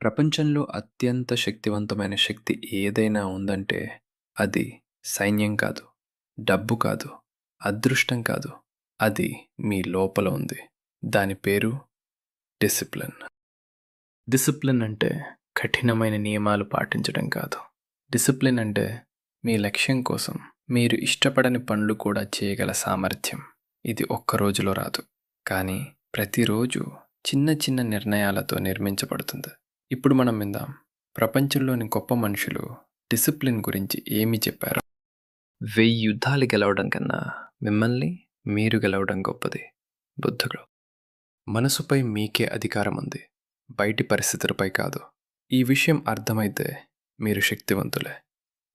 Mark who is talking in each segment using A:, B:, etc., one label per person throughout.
A: ప్రపంచంలో అత్యంత శక్తివంతమైన శక్తి ఏదైనా ఉందంటే అది సైన్యం కాదు, డబ్బు కాదు, అదృష్టం కాదు. అది మీ లోపల ఉంది. దాని పేరు డిసిప్లిన్. డిసిప్లిన్ అంటే కఠినమైన నియమాలు పాటించడం కాదు. డిసిప్లిన్ అంటే మీ లక్ష్యం కోసం మీరు ఇష్టపడని పనులు కూడా చేయగల సామర్థ్యం. ఇది ఒక్క రోజులో రాదు, కానీ ప్రతిరోజు చిన్న చిన్న నిర్ణయాలతో నిర్మించబడుతుంది. ఇప్పుడు మనం విందాం, ప్రపంచంలోని గొప్ప మనుషులు డిసిప్లిన్ గురించి ఏమి చెప్పారు. 1000 యుద్ధాలు గెలవడం కన్నా మిమ్మల్ని మీరు గెలవడం గొప్పది. బుద్ధుడు. మనసుపై మీకే అధికారం ఉంది, బయటి పరిస్థితులపై కాదు. ఈ విషయం అర్థమైతే మీరు శక్తివంతులే.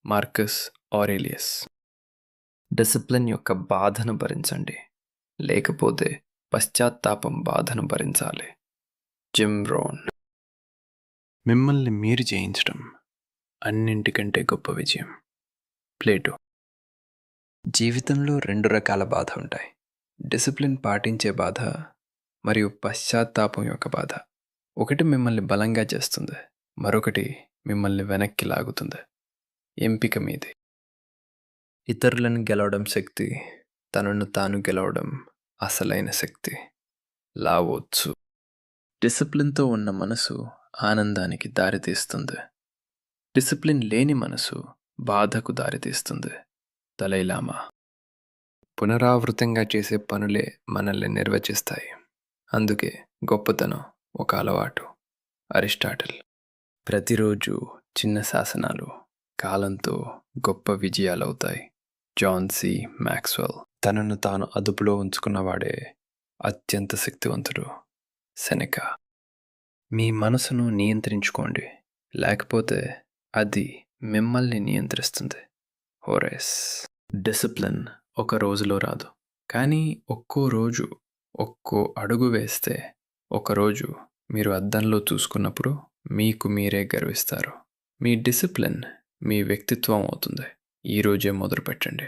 A: Marcus Aurelius. డిసిప్లిన్ యొక్క బాధను భరించండి, లేకపోతే పశ్చాత్తాపం బాధను భరించాలి. జిమ్ రోన్. మిమ్మల్ని మీరు జయించడం అన్నింటికంటే గొప్ప విజయం. ప్లేటో. జీవితంలో 2 రకాల బాధ ఉంటాయి, డిసిప్లిన్ పాటించే బాధ మరియు పశ్చాత్తాపం యొక్క బాధ. ఒకటి మిమ్మల్ని బలంగా చేస్తుంది, మరొకటి మిమ్మల్ని వెనక్కి లాగుతుంది. ఎంపిక మీది. ఇతరులను గెలవడం శక్తి, తనను తాను గెలవడం అసలైన శక్తి. లావో త్సు. డిసిప్లిన్తో ఉన్న మనసు ఆనందానికి దారితీస్తుంది, డిసిప్లిన్ లేని మనసు బాధకు దారితీస్తుంది. దలైలామా. పునరావృతంగా చేసే పనులే మనల్ని నిర్వచిస్తాయి, అందుకే గొప్పతనం ఒక అలవాటు. అరిస్టాటిల్. ప్రతిరోజు చిన్న శాసనాలు కాలంతో గొప్ప విజయాలవుతాయి. John C Maxwell. తనను తాను అదుపులో ఉంచుకున్నవాడే అత్యంత శక్తివంతుడు. సెనెకా. మీ మనసును నియంత్రించుకోండి, లేకపోతే అది మిమ్మల్ని నియంత్రిస్తుంది. హోరేస్. డిసిప్లిన్ ఒక రోజులో రాదు, కానీ ఒక్కో రోజు ఒక్కో అడుగు వేస్తే ఒకరోజు మీరు అద్దంలో చూసుకున్నప్పుడు మీకు మీరే గర్విస్తారు. మీ డిసిప్లిన్ మీ వ్యక్తిత్వం అవుతుంది. ఈరోజే మొదలుపెట్టండి.